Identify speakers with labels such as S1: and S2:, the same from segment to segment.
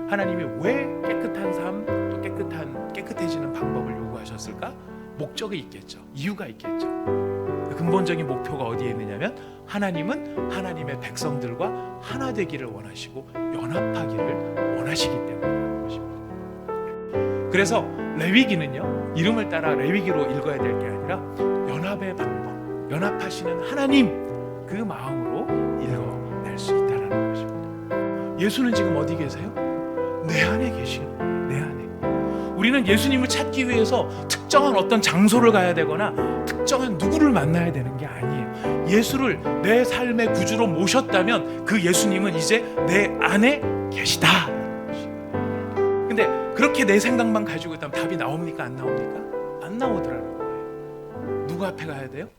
S1: 하나님이 왜 깨끗한 삶, 또 깨끗해지는 방법을 요구하셨을까? 목적이 있겠죠. 이유가 있겠죠. 근본적인 목표가 어디에 있느냐면 하나님은 하나님의 백성들과 하나 되기를 원하시고 연합하기를 원하시기 때문이라는 것입니다. 그래서 레위기는요, 이름을 따라 레위기로 읽어야 될 게 아니라 연합의 방법, 연합하시는 하나님, 그 마음으로 읽어낼 수 있다는 것입니다. 예수는 지금 어디 계세요? 내 안에 계시는 거예요. 내 안에. 우리는 예수님을 찾기 위해서 특정한 어떤 장소를 가야 되거나 특정한 누구를 만나야 되는 게 아니에요. 예수를 내 삶의 구주로 모셨다면 그 예수님은 이제 내 안에 계시다. 근데 그렇게 내 생각만 가지고 있다면 답이 나옵니까? 안 나옵니까? 안 나오더라는 거예요. 누구 앞에 가야 돼요?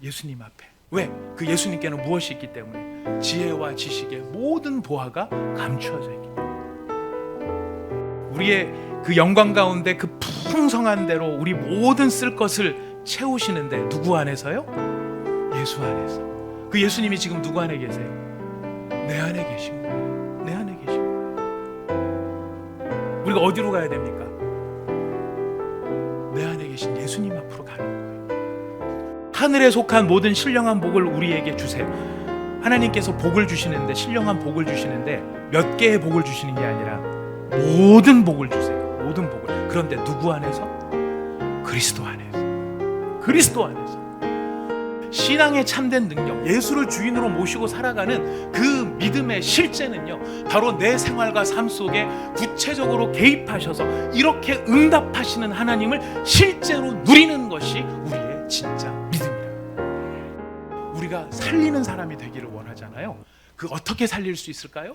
S1: 예수님 앞에. 왜? 그 예수님께는 무엇이 있기 때문에? 지혜와 지식의 모든 보화가 감추어져 있기 때문에. 우리의 그 영광 가운데 그 풍성한 대로 우리 모든 쓸 것을 채우시는데 누구 안에서요? 예수 안에서. 그 예수님이 지금 누구 안에 계세요? 내 안에 계신 거예요. 내 안에 계신 거예요. 우리가 어디로 가야 됩니까? 내 안에 계신 예수님 앞으로 가는 거예요. 하늘에 속한 모든 신령한 복을 우리에게 주세요. 하나님께서 복을 주시는데, 신령한 복을 주시는데 몇 개의 복을 주시는 게 아니라 모든 복을 주세요. 모든 복을. 그런데 누구 안에서? 그리스도 안에서. 그리스도 안에서. 신앙의 참된 능력, 예수를 주인으로 모시고 살아가는 그 믿음의 실제는요, 바로 내 생활과 삶 속에 구체적으로 개입하셔서 이렇게 응답하시는 하나님을 실제로 누리는 것이 우리의 진짜 믿음이라. 우리가 살리는 사람이 되기를 원하잖아요. 그 어떻게 살릴 수 있을까요?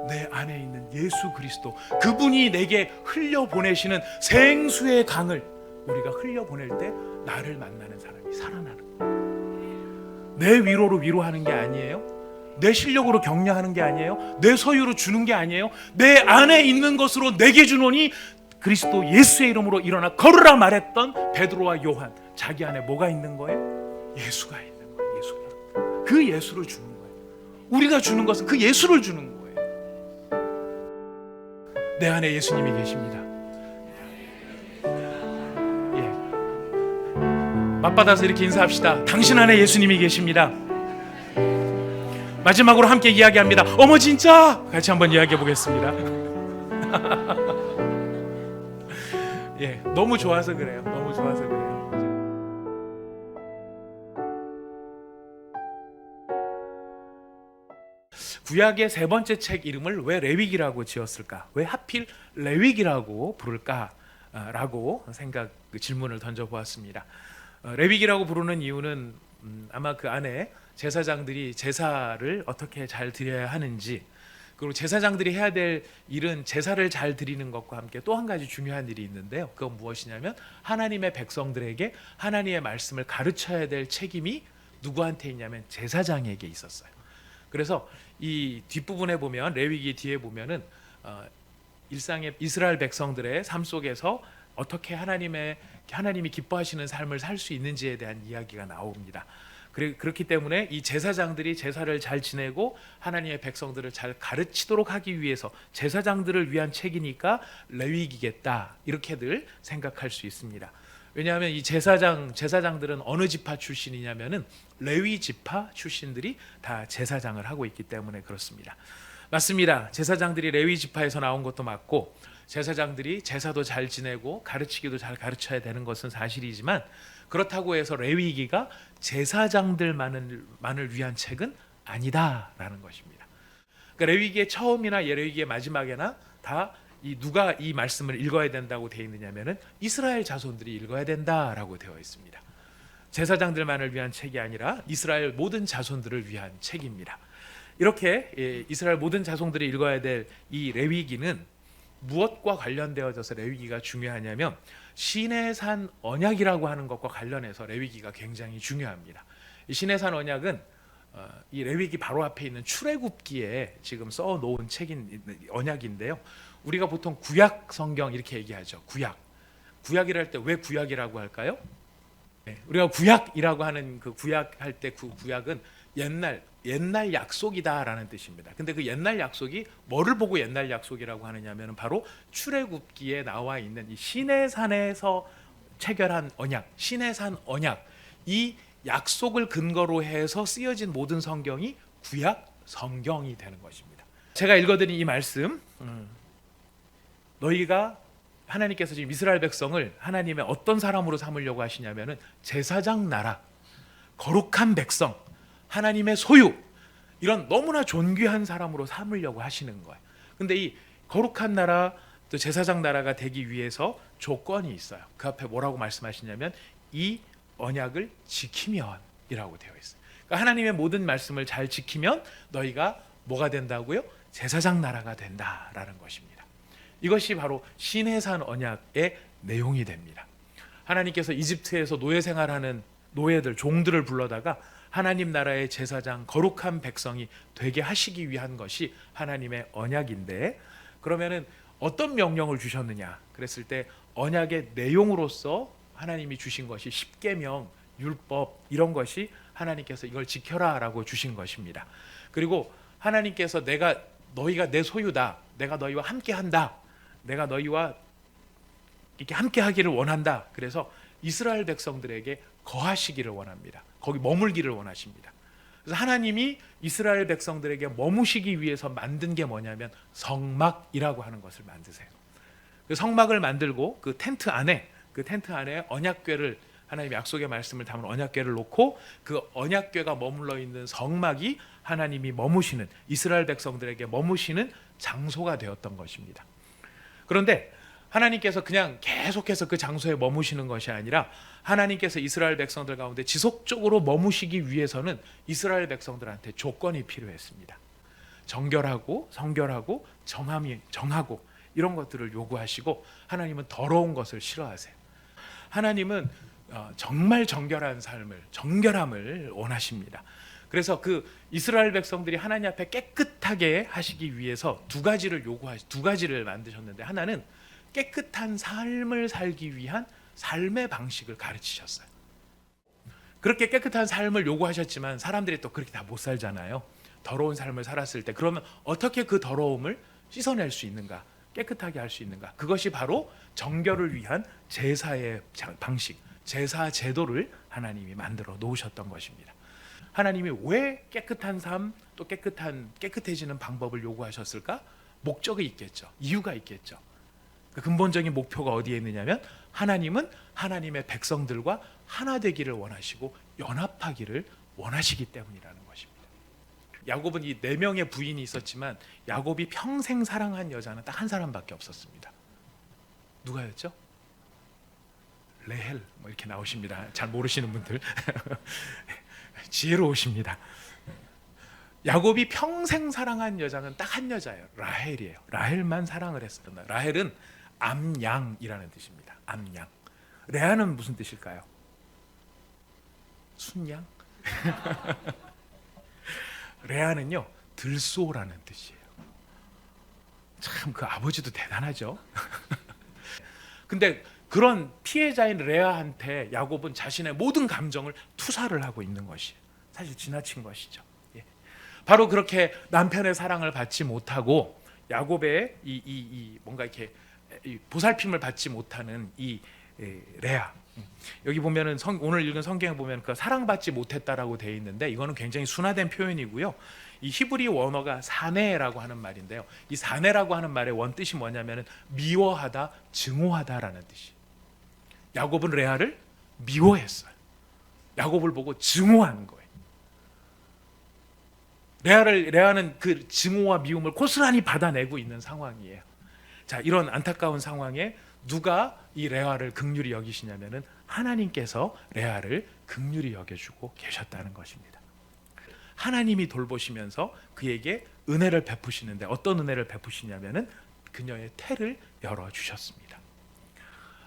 S1: 내 안에 있는 예수 그리스도, 그분이 내게 흘려보내시는 생수의 강을 우리가 흘려보낼 때 나를 만나는 사람이 살아나는 거예요. 내 위로로 위로하는 게 아니에요. 내 실력으로 격려하는 게 아니에요. 내 소유로 주는 게 아니에요. 내 안에 있는 것으로 내게 주노니 그리스도 예수의 이름으로 일어나 걸으라 말했던 베드로와 요한, 자기 안에 뭐가 있는 거예요? 예수가 있는 거예요. 예수가. 그 예수를 주는 거예요. 우리가 주는 것은 그 예수를 주는 거예요. 내 안에 예수님이 계십니다. 예. 맞받아서 이렇게 인사합시다. 당신 안에 예수님이 계십니다. 마지막으로 함께 이야기합니다. 어머 진짜! 같이 한번 이야기해 보겠습니다. 예, 너무 좋아서 그래요. 너무 좋아서 그래요. 구약의 세 번째 책 이름을 왜 레위기라고 지었을까? 왜 하필 레위기라고 부를까? 라고 질문을 던져보았습니다. 레위기라고 부르는 이유는 아마 그 안에 제사장들이 제사를 어떻게 잘 드려야 하는지, 그리고 제사장들이 해야 될 일은 제사를 잘 드리는 것과 함께 또 한 가지 중요한 일이 있는데요. 그건 무엇이냐면 하나님의 백성들에게 하나님의 말씀을 가르쳐야 될 책임이 누구한테 있냐면 제사장에게 있었어요. 그래서 이 뒷부분에 보면, 레위기 뒤에 보면은 일상의 이스라엘 백성들의 삶 속에서 어떻게 하나님이 기뻐하시는 삶을 살 수 있는지에 대한 이야기가 나옵니다. 그렇기 때문에 이 제사장들이 제사를 잘 지내고 하나님의 백성들을 잘 가르치도록 하기 위해서 제사장들을 위한 책이니까 레위기겠다, 이렇게들 생각할 수 있습니다. 왜냐하면 이 제사장들은 어느 지파 출신이냐면은 레위 지파 출신들이 다 제사장을 하고 있기 때문에 그렇습니다. 맞습니다. 제사장들이 레위 지파에서 나온 것도 맞고, 제사장들이 제사도 잘 지내고 가르치기도 잘 가르쳐야 되는 것은 사실이지만, 그렇다고 해서 레위기가 제사장들만을 위한 책은 아니다라는 것입니다. 그러니까 레위기의 처음이나 레위기의 마지막에나 다 누가 이 말씀을 읽어야 된다고 되어 있느냐면은 이스라엘 자손들이 읽어야 된다라고 되어 있습니다. 제사장들만을 위한 책이 아니라 이스라엘 모든 자손들을 위한 책입니다. 이렇게 이스라엘 모든 자손들이 읽어야 될 이 레위기는 무엇과 관련되어져서 레위기가 중요하냐면 시내산 언약이라고 하는 것과 관련해서 레위기가 굉장히 중요합니다. 이 시내산 언약은 이 레위기 바로 앞에 있는 출애굽기에 지금 써놓은 언약인데요. 우리가 보통 구약 성경 이렇게 얘기하죠. 구약이라 할 때 왜 구약이라고 할까요? 우리가 구약이라고 하는 그 구약할 때 그 구약은 옛날 옛날 약속이다라는 뜻입니다. 근데 그 옛날 약속이 뭐를 보고 옛날 약속이라고 하느냐면 바로 출애굽기에 나와 있는 이 시내산에서 체결한 언약, 시내산 언약, 이 약속을 근거로 해서 쓰여진 모든 성경이 구약 성경이 되는 것입니다. 제가 읽어드린 이 말씀, 너희가 하나님께서 지금 이스라엘 백성을 하나님의 어떤 사람으로 삼으려고 하시냐면은 제사장 나라, 거룩한 백성, 하나님의 소유, 이런 너무나 존귀한 사람으로 삼으려고 하시는 거예요. 근데 이 거룩한 나라, 또 제사장 나라가 되기 위해서 조건이 있어요. 그 앞에 뭐라고 말씀하시냐면 이 언약을 지키면이라고 되어 있어요. 그러니까 하나님의 모든 말씀을 잘 지키면 너희가 뭐가 된다고요? 제사장 나라가 된다라는 것입니다. 이것이 바로 시내산 언약의 내용이 됩니다. 하나님께서 이집트에서 노예 생활하는 노예들, 종들을 불러다가 하나님 나라의 제사장, 거룩한 백성이 되게 하시기 위한 것이 하나님의 언약인데, 그러면은 어떤 명령을 주셨느냐 그랬을 때 언약의 내용으로서 하나님이 주신 것이 십계명, 율법, 이런 것이 하나님께서 이걸 지켜라라고 주신 것입니다. 그리고 하나님께서 너희가 내 소유다, 내가 너희와 함께한다, 내가 너희와 이렇게 함께하기를 원한다. 그래서 이스라엘 백성들에게 거하시기를 원합니다. 거기 머물기를 원하십니다. 그래서 하나님이 이스라엘 백성들에게 머무시기 위해서 만든 게 뭐냐면 성막이라고 하는 것을 만드세요. 그 성막을 만들고 그 텐트 안에 언약궤를, 하나님의 약속의 말씀을 담은 언약궤를 놓고 그 언약궤가 머물러 있는 성막이 하나님이 머무시는, 이스라엘 백성들에게 머무시는 장소가 되었던 것입니다. 그런데 하나님께서 그냥 계속해서 그 장소에 머무시는 것이 아니라 하나님께서 이스라엘 백성들 가운데 지속적으로 머무시기 위해서는 이스라엘 백성들한테 조건이 필요했습니다. 정결하고 성결하고 정하고 이런 것들을 요구하시고, 하나님은 더러운 것을 싫어하세요. 하나님은 정말 정결함을 원하십니다. 그래서 그 이스라엘 백성들이 하나님 앞에 깨끗하게 하시기 위해서 두 가지를 만드셨는데, 하나는 깨끗한 삶을 살기 위한 삶의 방식을 가르치셨어요. 그렇게 깨끗한 삶을 요구하셨지만 사람들이 또 그렇게 다 못 살잖아요. 더러운 삶을 살았을 때 그러면 어떻게 그 더러움을 씻어낼 수 있는가, 깨끗하게 할 수 있는가? 그것이 바로 정결을 위한 제사의 방식, 제사 제도를 하나님이 만들어 놓으셨던 것입니다. 하나님이 왜 깨끗한 삶, 또 깨끗해지는 방법을 요구하셨을까? 목적이 있겠죠. 이유가 있겠죠. 그 근본적인 목표가 어디에 있느냐면 하나님은 하나님의 백성들과 하나 되기를 원하시고 연합하기를 원하시기 때문이라는 것입니다. 야곱은 이 4명의 부인이 있었지만 야곱이 평생 사랑한 여자는 딱 한 사람밖에 없었습니다. 누가였죠? 레헬, 뭐 이렇게 나오십니다. 잘 모르시는 분들 지혜로우십니다. 야곱이 평생 사랑한 여자는 딱 한 여자예요. 라헬이에요. 라헬만 사랑을 했어요. 라헬은 암양이라는 뜻입니다. 암양. 레아는 무슨 뜻일까요? 순양? 레아는요, 들소라는 뜻이에요. 참 그 아버지도 대단하죠. 근데 그런 피해자인 레아한테 야곱은 자신의 모든 감정을 투사를 하고 있는 것이에요. 사실 지나친 것이죠. 예. 바로 그렇게 남편의 사랑을 받지 못하고 야곱의 뭔가 이렇게 보살핌을 받지 못하는 이 레아. 여기 보면은 오늘 읽은 성경에 보면 그 사랑받지 못했다라고 되어 있는데 이거는 굉장히 순화된 표현이고요. 이 히브리 원어가 사네라고 하는 말인데요. 이 사네라고 하는 말의 원뜻이 뭐냐면은 미워하다, 증오하다라는 뜻이. 야곱은 레아를 미워했어요. 야곱을 보고 증오한 거예요. 레아는 그 증오와 미움을 고스란히 받아내고 있는 상황이에요. 자, 이런 안타까운 상황에 누가 이 레아를 긍휼히 여기시냐면은 하나님께서 레아를 긍휼히 여겨주고 계셨다는 것입니다. 하나님이 돌보시면서 그에게 은혜를 베푸시는데 어떤 은혜를 베푸시냐면은 그녀의 태를 열어주셨습니다.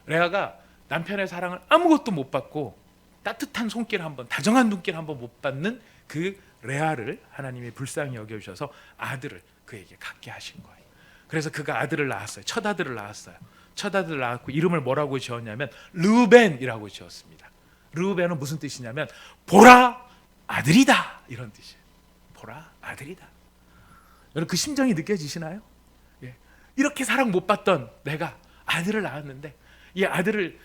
S1: 레아가 남편의 사랑을 아무것도 못 받고 따뜻한 손길 한번, 다정한 눈길 한번 못 받는 그 레아를 하나님이 불쌍히 여겨주셔서 아들을 그에게 갖게 하신 거예요. 그래서 그가 아들을 낳았어요. 첫 아들을 낳았어요. 첫 아들을 낳았고 이름을 뭐라고 지었냐면 르우벤이라고 지었습니다. 르우벤은 무슨 뜻이냐면 보라 아들이다, 이런 뜻이에요. 보라 아들이다. 여러분 그 심정이 느껴지시나요? 예. 이렇게 사랑 못 받던 내가 아들을 낳았는데 이 아들을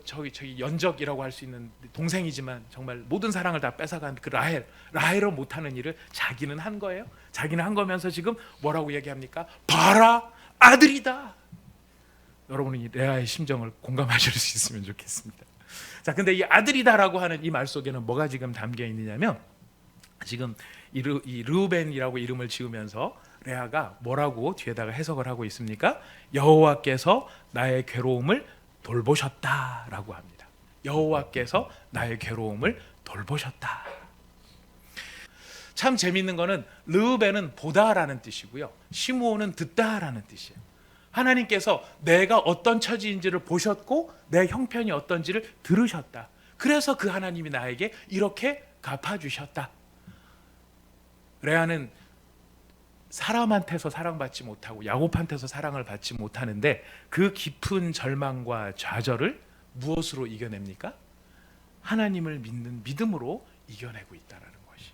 S1: 저기 연적이라고 할 수 있는 동생이지만 정말 모든 사랑을 다 뺏어간 그 라헬은 못하는 일을 자기는 한 거예요. 자기는 한 거면서 지금 뭐라고 얘기합니까? 봐라 아들이다. 여러분은 이 레아의 심정을 공감하실 수 있으면 좋겠습니다. 자, 근데 이 아들이다라고 하는 이 말 속에는 뭐가 지금 담겨 있느냐면 지금 이 르우벤이라고 이름을 지으면서 레아가 뭐라고 뒤에다가 해석을 하고 있습니까? 여호와께서 나의 괴로움을 돌보셨다라고 합니다. 여호와께서 나의 괴로움을 돌보셨다. 참 재밌는 거는 르우벤은 보다라는 뜻이고요. 시므온은 듣다라는 뜻이에요. 하나님께서 내가 어떤 처지인지를 보셨고 내 형편이 어떤지를 들으셨다. 그래서 그 하나님이 나에게 이렇게 갚아주셨다. 레아는 사람한테서 사랑받지 못하고 야곱한테서 사랑을 받지 못하는데 그 깊은 절망과 좌절을 무엇으로 이겨냅니까? 하나님을 믿는 믿음으로 이겨내고 있다는 것이.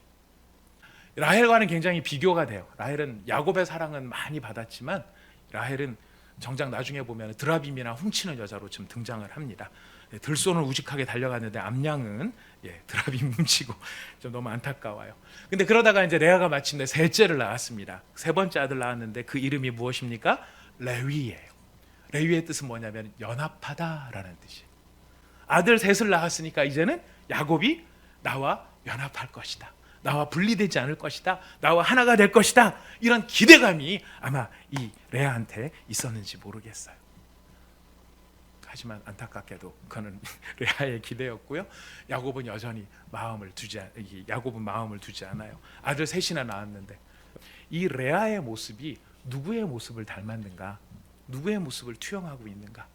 S1: 라헬과는 굉장히 비교가 돼요. 라헬은 야곱의 사랑은 많이 받았지만 라헬은 정작 나중에 보면 드라빔이나 훔치는 여자로 좀 등장을 합니다. 들손을 우직하게 달려갔는데 암양은 드라빔 훔치고 좀 너무 안타까워요. 근데 그러다가 이제 레아가 마침내 셋째를 낳았습니다. 세 번째 아들 낳았는데 그 이름이 무엇입니까? 레위예요. 레위의 뜻은 뭐냐면 연합하다라는 뜻이에요. 아들 셋을 낳았으니까 이제는 야곱이 나와 연합할 것이다. 나와 분리되지 않을 것이다. 나와 하나가 될 것이다. 이런 기대감이 아마 이 레아한테 있었는지 모르겠어요. 하지만 안타깝게도 그는 레아의 기대였고요. 야곱은 여전히 마음을 두지 않아요. 아들 셋이나 낳았는데 이 레아의 모습이 누구의 모습을 닮았는가? 누구의 모습을 투영하고 있는가?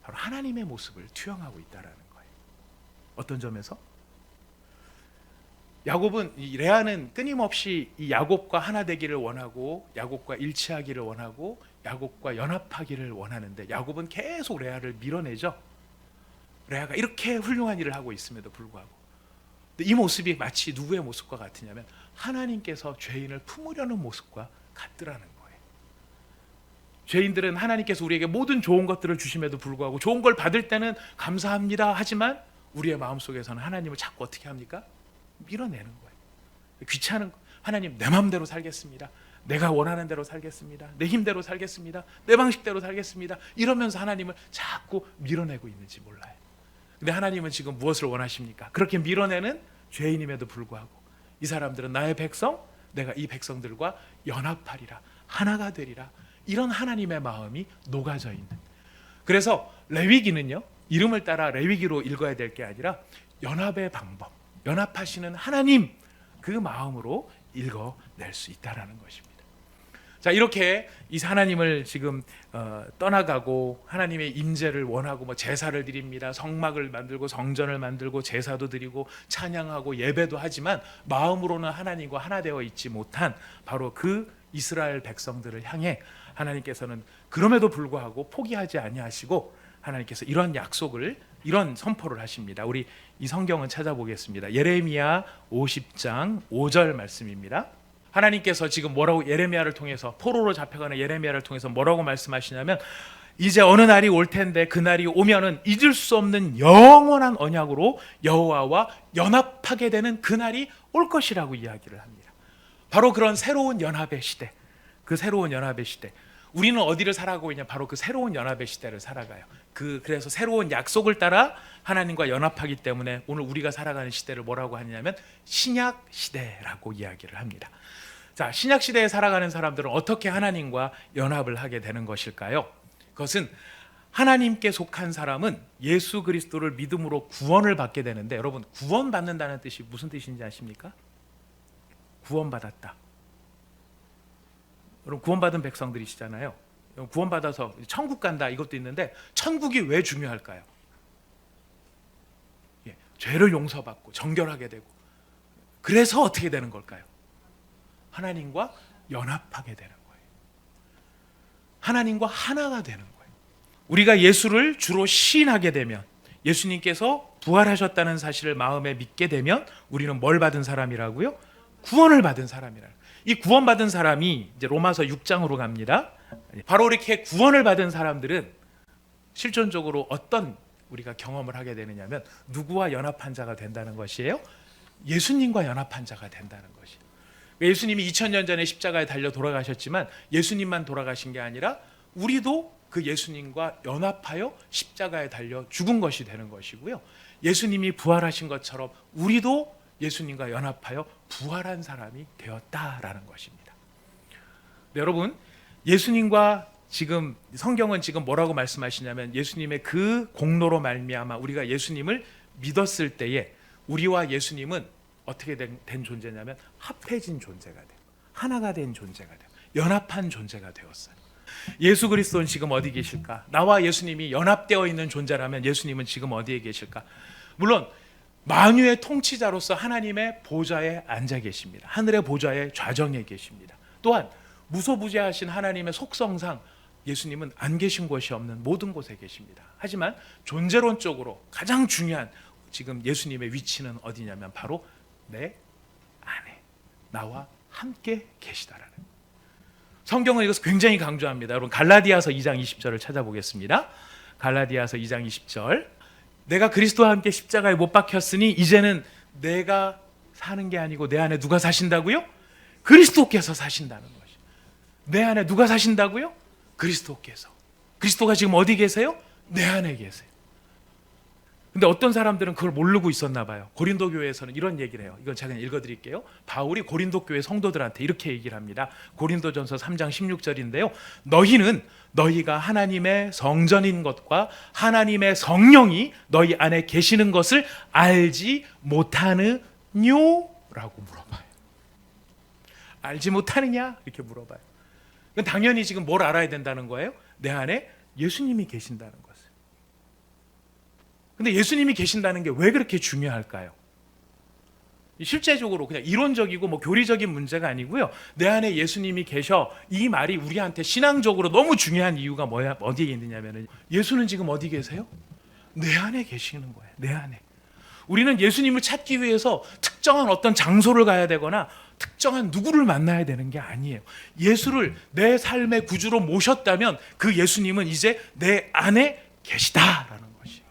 S1: 바로 하나님의 모습을 투영하고 있다라는 거예요. 어떤 점에서? 레아는 끊임없이 이 야곱과 하나 되기를 원하고 야곱과 일치하기를 원하고 야곱과 연합하기를 원하는데 야곱은 계속 레아를 밀어내죠. 레아가 이렇게 훌륭한 일을 하고 있음에도 불구하고. 근데 이 모습이 마치 누구의 모습과 같으냐면 하나님께서 죄인을 품으려는 모습과 같더라는 거예요. 죄인들은 하나님께서 우리에게 모든 좋은 것들을 주심에도 불구하고 좋은 걸 받을 때는 감사합니다 하지만 우리의 마음속에서는 하나님을 자꾸 어떻게 합니까? 밀어내는 거예요. 귀찮은 거. 하나님 내 마음대로 살겠습니다. 내가 원하는 대로 살겠습니다. 내 힘대로 살겠습니다. 내 방식대로 살겠습니다. 이러면서 하나님을 자꾸 밀어내고 있는지 몰라요. 근데 하나님은 지금 무엇을 원하십니까? 그렇게 밀어내는 죄인임에도 불구하고 이 사람들은 나의 백성, 내가 이 백성들과 연합하리라, 하나가 되리라. 이런 하나님의 마음이 녹아져 있는. 그래서 레위기는요, 이름을 따라 레위기로 읽어야 될 게 아니라 연합의 방법, 연합하시는 하나님, 그 마음으로 읽어낼 수 있다라는 것입니다. 자, 이렇게 이 하나님을 지금 떠나가고 하나님의 임재를 원하고 뭐 제사를 드립니다. 성막을 만들고 성전을 만들고 제사도 드리고 찬양하고 예배도 하지만 마음으로는 하나님과 하나 되어 있지 못한 바로 그 이스라엘 백성들을 향해 하나님께서는 그럼에도 불구하고 포기하지 아니하시고 하나님께서 이런 약속을, 이런 선포를 하십니다. 우리 이 성경은 찾아보겠습니다. 예레미야 50장 5절 말씀입니다. 하나님께서 지금 뭐라고 예레미야를 통해서, 포로로 잡혀가는 예레미야를 통해서 뭐라고 말씀하시냐면 이제 어느 날이 올 텐데 그 날이 오면은 잊을 수 없는 영원한 언약으로 여호와와 연합하게 되는 그 날이 올 것이라고 이야기를 합니다. 바로 그런 새로운 연합의 시대, 그 새로운 연합의 시대, 우리는 어디를 살아가고 있냐? 바로 그 새로운 연합의 시대를 살아가요. 그래서 새로운 약속을 따라 하나님과 연합하기 때문에 오늘 우리가 살아가는 시대를 뭐라고 하냐면 신약 시대라고 이야기를 합니다. 자, 신약 시대에 살아가는 사람들은 어떻게 하나님과 연합을 하게 되는 것일까요? 그것은 하나님께 속한 사람은 예수 그리스도를 믿음으로 구원을 받게 되는데, 여러분 구원받는다는 뜻이 무슨 뜻인지 아십니까? 구원받았다. 여러분 구원받은 백성들이시잖아요. 구원받아서 천국 간다 이것도 있는데 천국이 왜 중요할까요? 죄를 용서받고 정결하게 되고, 그래서 어떻게 되는 걸까요? 하나님과 연합하게 되는 거예요. 하나님과 하나가 되는 거예요. 우리가 예수를 주로 시인하게 되면, 예수님께서 부활하셨다는 사실을 마음에 믿게 되면 우리는 뭘 받은 사람이라고요? 구원을 받은 사람이라. 이 구원받은 사람이 이제 로마서 6장으로 갑니다. 바로 이렇게 구원을 받은 사람들은 실존적으로 어떤 우리가 경험을 하게 되느냐면 누구와 연합한 자가 된다는 것이에요. 예수님과 연합한 자가 된다는 것이에요. 예수님이 2000년 전에 십자가에 달려 돌아가셨지만 예수님만 돌아가신 게 아니라 우리도 그 예수님과 연합하여 십자가에 달려 죽은 것이 되는 것이고요. 예수님이 부활하신 것처럼 우리도 예수님과 연합하여 부활한 사람이 되었다라는 것입니다. 네, 여러분, 예수님과 지금 성경은 지금 뭐라고 말씀하시냐면 예수님의 그 공로로 말미암아 우리가 예수님을 믿었을 때에 우리와 예수님은 어떻게 된 존재냐면 합해진 존재가 돼요. 하나가 된 존재가 돼요. 연합한 존재가 되었어요. 예수 그리스도는 지금 어디 계실까? 나와 예수님이 연합되어 있는 존재라면 예수님은 지금 어디에 계실까? 물론 만유의 통치자로서 하나님의 보좌에 앉아 계십니다. 하늘의 보좌의 좌정에 계십니다. 또한 무소부재하신 하나님의 속성상 예수님은 안 계신 곳이 없는 모든 곳에 계십니다. 하지만 존재론적으로 가장 중요한 지금 예수님의 위치는 어디냐면 바로 내 안에 나와 함께 계시다라는 거예요. 성경은 이것을 굉장히 강조합니다. 여러분 갈라디아서 2장 20절을 찾아보겠습니다. 갈라디아서 2장 20절. 내가 그리스도와 함께 십자가에 못 박혔으니 이제는 내가 사는 게 아니고 내 안에 누가 사신다고요? 그리스도께서 사신다는 것이죠. 내 안에 누가 사신다고요? 그리스도께서. 그리스도가 지금 어디 계세요? 내 안에 계세요. 근데 어떤 사람들은 그걸 모르고 있었나 봐요. 고린도 교회에서는 이런 얘기를 해요. 이건 제가 그냥 읽어드릴게요. 바울이 고린도 교회 성도들한테 이렇게 얘기를 합니다. 고린도전서 3장 16절인데요. 너희는 너희가 하나님의 성전인 것과 하나님의 성령이 너희 안에 계시는 것을 알지 못하느뇨? 라고 물어봐요. 알지 못하느냐? 이렇게 물어봐요. 당연히 지금 뭘 알아야 된다는 거예요? 내 안에 예수님이 계신다는 것을. 근데 예수님이 계신다는 게 왜 그렇게 중요할까요? 실제적으로 그냥 이론적이고 뭐 교리적인 문제가 아니고요. 내 안에 예수님이 계셔. 이 말이 우리한테 신앙적으로 너무 중요한 이유가 뭐야? 어디에 있느냐면 예수는 지금 어디 계세요? 내 안에 계시는 거예요. 내 안에. 우리는 예수님을 찾기 위해서 특정한 어떤 장소를 가야 되거나 특정한 누구를 만나야 되는 게 아니에요. 예수를 내 삶의 구주로 모셨다면 그 예수님은 이제 내 안에 계시다라는 것이에요.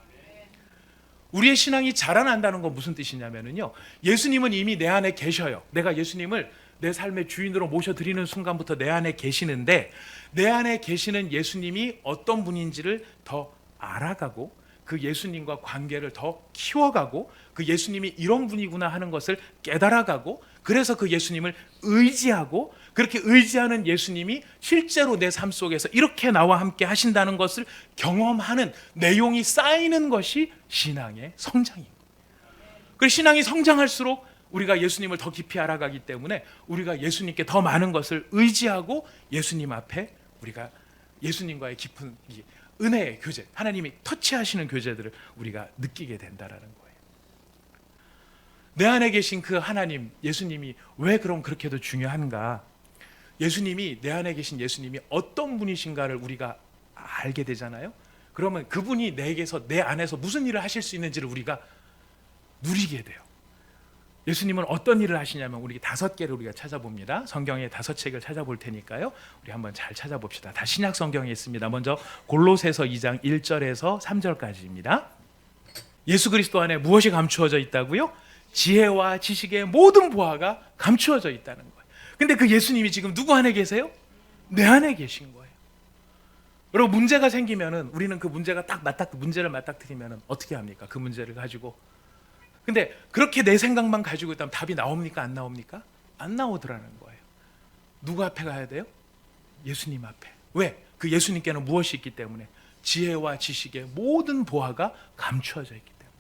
S1: 우리의 신앙이 자라난다는 건 무슨 뜻이냐면요. 예수님은 이미 내 안에 계셔요. 내가 예수님을 내 삶의 주인으로 모셔드리는 순간부터 내 안에 계시는데 내 안에 계시는 예수님이 어떤 분인지를 더 알아가고 그 예수님과 관계를 더 키워가고 그 예수님이 이런 분이구나 하는 것을 깨달아가고 그래서 그 예수님을 의지하고 그렇게 의지하는 예수님이 실제로 내 삶 속에서 이렇게 나와 함께 하신다는 것을 경험하는 내용이 쌓이는 것이 신앙의 성장입니다. 그래서 신앙이 성장할수록 우리가 예수님을 더 깊이 알아가기 때문에 우리가 예수님께 더 많은 것을 의지하고 예수님 앞에 우리가 예수님과의 깊은 은혜의 교제, 하나님이 터치하시는 교제들을 우리가 느끼게 된다라는 거예요. 내 안에 계신 그 하나님, 예수님이 왜 그럼 그렇게도 중요한가? 예수님이 내 안에 계신 예수님이 어떤 분이신가를 우리가 알게 되잖아요. 그러면 그분이 내게서 내 안에서 무슨 일을 하실 수 있는지를 우리가 누리게 돼요. 예수님은 어떤 일을 하시냐면 우리 5개를 우리가 찾아봅니다. 성경의 5책을 찾아볼 테니까요. 우리 한번 잘 찾아봅시다. 다 신약 성경에 있습니다. 먼저 골로새서 2장 1절에서 3절까지입니다. 예수 그리스도 안에 무엇이 감추어져 있다고요? 지혜와 지식의 모든 보화가 감추어져 있다는 거예요. 근데 그 예수님이 지금 누구 안에 계세요? 내 안에 계신 거예요. 여러분 문제가 생기면은 우리는 그 문제가 문제를 맞닥뜨리면은 어떻게 합니까? 그 문제를 가지고. 근데 그렇게 내 생각만 가지고 있다면 답이 나옵니까? 안 나옵니까? 안 나오더라는 거예요. 누구 앞에 가야 돼요? 예수님 앞에. 왜? 그 예수님께는 무엇이 있기 때문에? 지혜와 지식의 모든 보화가 감추어져 있기 때문에.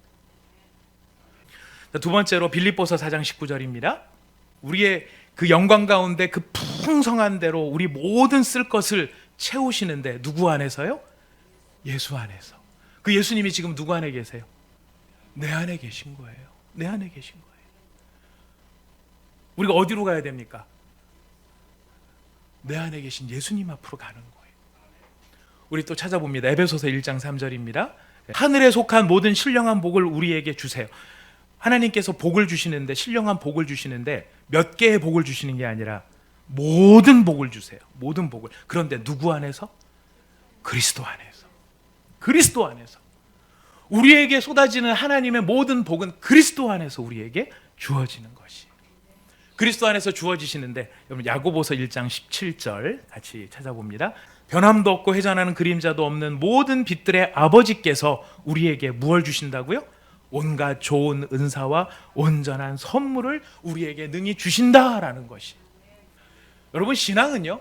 S1: 두 번째로 빌립보서 4장 19절입니다. 우리의 그 영광 가운데 그 풍성한 대로 우리 모든 쓸 것을 채우시는데 누구 안에서요? 예수 안에서. 그 예수님이 지금 누구 안에 계세요? 내 안에 계신 거예요. 내 안에 계신 거예요. 우리가 어디로 가야 됩니까? 내 안에 계신 예수님 앞으로 가는 거예요. 우리 또 찾아봅니다. 에베소서 1장 3절입니다. 하늘에 속한 모든 신령한 복을 우리에게 주세요. 하나님께서 복을 주시는데, 신령한 복을 주시는데 몇 개의 복을 주시는 게 아니라 모든 복을 주세요. 모든 복을. 그런데 누구 안에서? 그리스도 안에서. 그리스도 안에서. 우리에게 쏟아지는 하나님의 모든 복은 그리스도 안에서 우리에게 주어지는 것이. 그리스도 안에서 주어지시는데, 여러분 야고보서 1장 17절 같이 찾아봅니다. 변함도 없고 회전하는 그림자도 없는 모든 빛들의 아버지께서 우리에게 무엇을 주신다고요? 온갖 좋은 은사와 온전한 선물을 우리에게 능히 주신다라는 것이. 여러분, 신앙은요,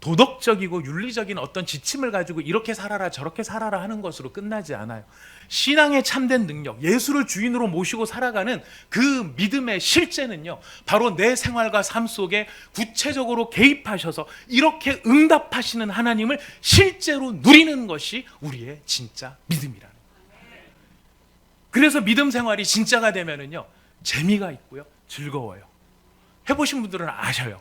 S1: 도덕적이고 윤리적인 어떤 지침을 가지고 이렇게 살아라 저렇게 살아라 하는 것으로 끝나지 않아요. 신앙의 참된 능력, 예수를 주인으로 모시고 살아가는 그 믿음의 실제는요, 바로 내 생활과 삶 속에 구체적으로 개입하셔서 이렇게 응답하시는 하나님을 실제로 누리는 것이 우리의 진짜 믿음이라는 거예요. 그래서 믿음 생활이 진짜가 되면은요, 재미가 있고요, 즐거워요. 해보신 분들은 아셔요.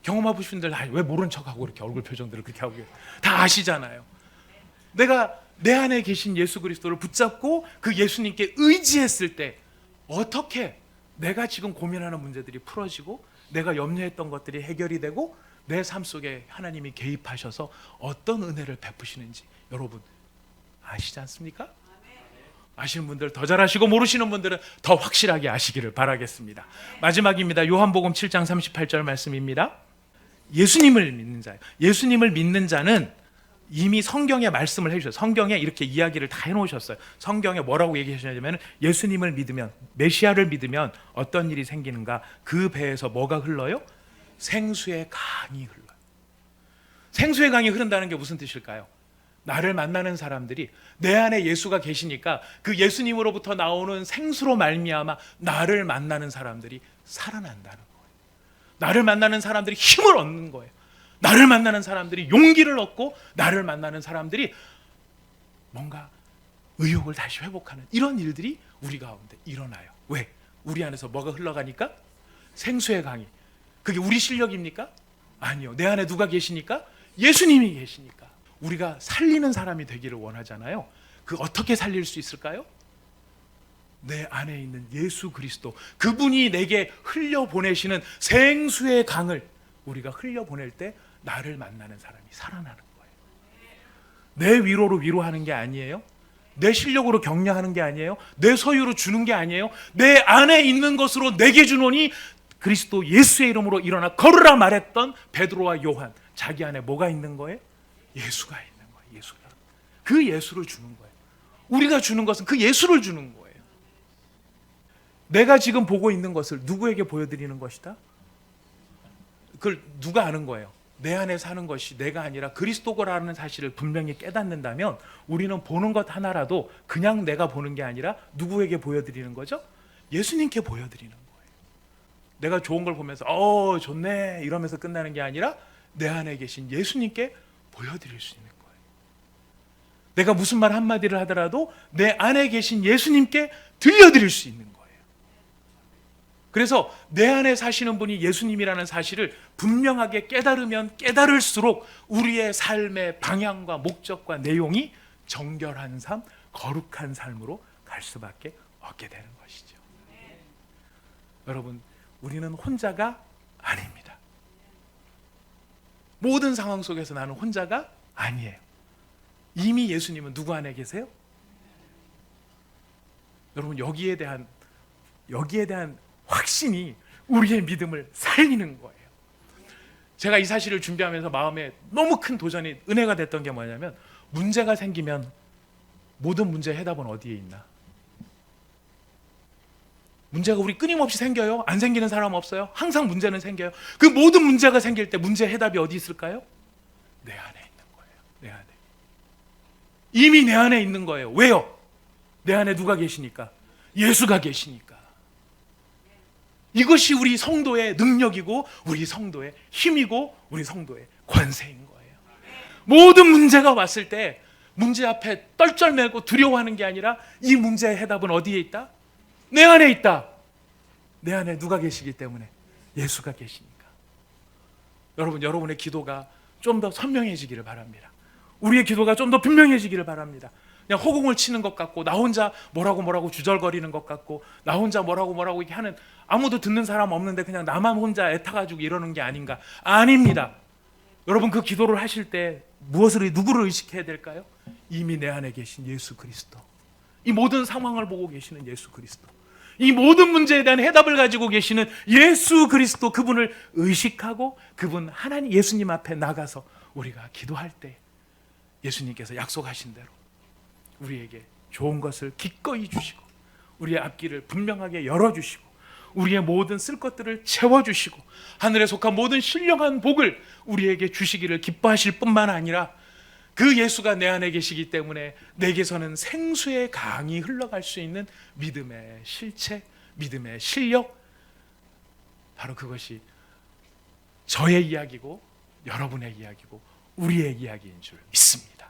S1: 경험해보신 분들 왜 모른 척하고 이렇게 얼굴 표정들을 그렇게 하고 다 아시잖아요. 내가 내 안에 계신 예수 그리스도를 붙잡고 그 예수님께 의지했을 때 어떻게 내가 지금 고민하는 문제들이 풀어지고 내가 염려했던 것들이 해결이 되고 내 삶 속에 하나님이 개입하셔서 어떤 은혜를 베푸시는지 여러분 아시지 않습니까? 아시는 분들 더 잘 아시고 모르시는 분들은 더 확실하게 아시기를 바라겠습니다. 마지막입니다. 요한복음 7장 38절 말씀입니다. 예수님을 믿는 자예요. 예수님을 믿는 자는 이미 성경에 말씀을 해주셨어요. 성경에 이렇게 이야기를 다 해놓으셨어요. 성경에 뭐라고 얘기하셨냐면 예수님을 믿으면, 메시아를 믿으면 어떤 일이 생기는가? 그 배에서 뭐가 흘러요? 생수의 강이 흘러요. 생수의 강이 흐른다는 게 무슨 뜻일까요? 나를 만나는 사람들이 내 안에 예수가 계시니까 그 예수님으로부터 나오는 생수로 말미암아 나를 만나는 사람들이 살아난다는 거예요. 나를 만나는 사람들이 힘을 얻는 거예요. 나를 만나는 사람들이 용기를 얻고 나를 만나는 사람들이 뭔가 의욕을 다시 회복하는 이런 일들이 우리 가운데 일어나요. 왜? 우리 안에서 뭐가 흘러가니까? 생수의 강이. 그게 우리 실력입니까? 아니요. 내 안에 누가 계시니까? 예수님이 계시니까. 우리가 살리는 사람이 되기를 원하잖아요. 그 어떻게 살릴 수 있을까요? 내 안에 있는 예수 그리스도, 그분이 내게 흘려보내시는 생수의 강을 우리가 흘려보낼 때 나를 만나는 사람이 살아나는 거예요. 내 위로로 위로하는 게 아니에요. 내 실력으로 격려하는 게 아니에요. 내 소유로 주는 게 아니에요. 내 안에 있는 것으로 내게 주노니 그리스도 예수의 이름으로 일어나 걸으라 말했던 베드로와 요한, 자기 안에 뭐가 있는 거예요? 예수가 있는 거예요. 예수가. 그 예수를 주는 거예요. 우리가 주는 것은 그 예수를 주는 거예요. 내가 지금 보고 있는 것을 누구에게 보여드리는 것이다? 그걸 누가 아는 거예요? 내 안에 사는 것이 내가 아니라 그리스도라는 사실을 분명히 깨닫는다면 우리는 보는 것 하나라도 그냥 내가 보는 게 아니라 누구에게 보여드리는 거죠? 예수님께 보여드리는 거예요. 내가 좋은 걸 보면서 좋네 이러면서 끝나는 게 아니라 내 안에 계신 예수님께 보여드릴 수 있는 거예요. 내가 무슨 말 한마디를 하더라도 내 안에 계신 예수님께 들려드릴 수 있는 거예요. 그래서 내 안에 사시는 분이 예수님이라는 사실을 분명하게 깨달으면 깨달을수록 우리의 삶의 방향과 목적과 내용이 정결한 삶, 거룩한 삶으로 갈 수밖에 없게 되는 것이죠. 여러분, 우리는 혼자가 아닙니다. 모든 상황 속에서 나는 혼자가 아니에요. 이미 예수님은 누구 안에 계세요? 여러분, 여기에 대한 확신이 우리의 믿음을 살리는 거예요. 제가 이 사실을 준비하면서 마음에 너무 큰 도전이, 은혜가 됐던 게 뭐냐면, 문제가 생기면 모든 문제의 해답은 어디에 있나? 문제가 우리 끊임없이 생겨요? 안 생기는 사람 없어요? 항상 문제는 생겨요. 그 모든 문제가 생길 때 문제의 해답이 어디 있을까요? 내 안에 있는 거예요. 내 안에. 이미 내 안에 있는 거예요. 왜요? 내 안에 누가 계시니까? 예수가 계시니까. 이것이 우리 성도의 능력이고 우리 성도의 힘이고 우리 성도의 권세인 거예요. 모든 문제가 왔을 때 문제 앞에 떨쩔매고 두려워하는 게 아니라 이 문제의 해답은 어디에 있다? 내 안에 있다. 내 안에 누가 계시기 때문에? 예수가 계시니까. 여러분, 여러분의 기도가 좀 더 선명해지기를 바랍니다. 우리의 기도가 좀 더 분명해지기를 바랍니다. 그냥 허공을 치는 것 같고, 나 혼자 뭐라고 주절거리는 것 같고, 나 혼자 뭐라고 이렇게 하는, 아무도 듣는 사람 없는데 그냥 나만 혼자 애타가지고 이러는 게 아닌가? 아닙니다. 여러분, 그 기도를 하실 때 누구를 의식해야 될까요? 이미 내 안에 계신 예수 그리스도, 이 모든 상황을 보고 계시는 예수 그리스도, 이 모든 문제에 대한 해답을 가지고 계시는 예수 그리스도, 그분을 의식하고 그분 하나님 예수님 앞에 나가서 우리가 기도할 때 예수님께서 약속하신 대로 우리에게 좋은 것을 기꺼이 주시고, 우리의 앞길을 분명하게 열어주시고, 우리의 모든 쓸 것들을 채워주시고, 하늘에 속한 모든 신령한 복을 우리에게 주시기를 기뻐하실 뿐만 아니라, 그 예수가 내 안에 계시기 때문에 내게서는 생수의 강이 흘러갈 수 있는 믿음의 실체, 믿음의 실력, 바로 그것이 저의 이야기고 여러분의 이야기고 우리의 이야기인 줄 믿습니다.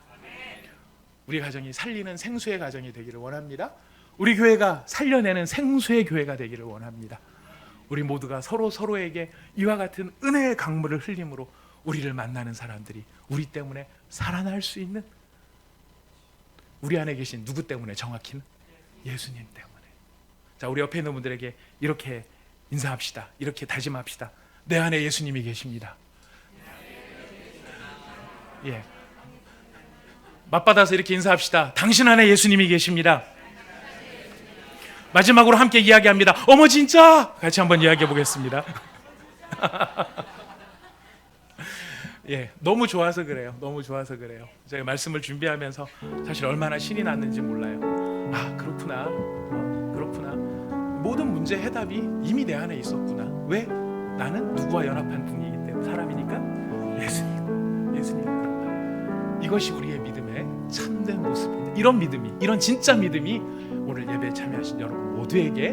S1: 우리 가정이 살리는 생수의 가정이 되기를 원합니다. 우리 교회가 살려내는 생수의 교회가 되기를 원합니다. 우리 모두가 서로에게 이와 같은 은혜의 강물을 흘림으로 우리를 만나는 사람들이 우리 때문에 살아날 수 있는, 우리 안에 계신 누구 때문에? 정확히는 예수님 때문에. 자, 우리 옆에 있는 분들에게 이렇게 인사합시다. 이렇게 다짐합시다. 내 안에 예수님이 계십니다. 예. 맞받아서 이렇게 인사합시다. 당신 안에 예수님이 계십니다. 마지막으로 함께 이야기합니다. 어머 진짜! 같이 한번 이야기해 보겠습니다. 예, 너무 좋아서 그래요. 너무 좋아서 그래요. 제가 말씀을 준비하면서 사실 얼마나 신이 났는지 몰라요. 아, 그렇구나. 그렇구나. 모든 문제의 해답이 이미 내 안에 있었구나. 왜? 나는 누구와 연합한 분이기 때문에, 사람이니까 예수님. 이것이 우리의 믿음의 참된 모습입니다. 이런 믿음이, 이런 진짜 믿음이 오늘 예배에 참여하신 여러분 모두에게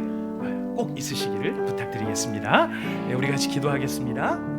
S1: 꼭 있으시기를 부탁드리겠습니다. 네, 우리 같이 기도하겠습니다.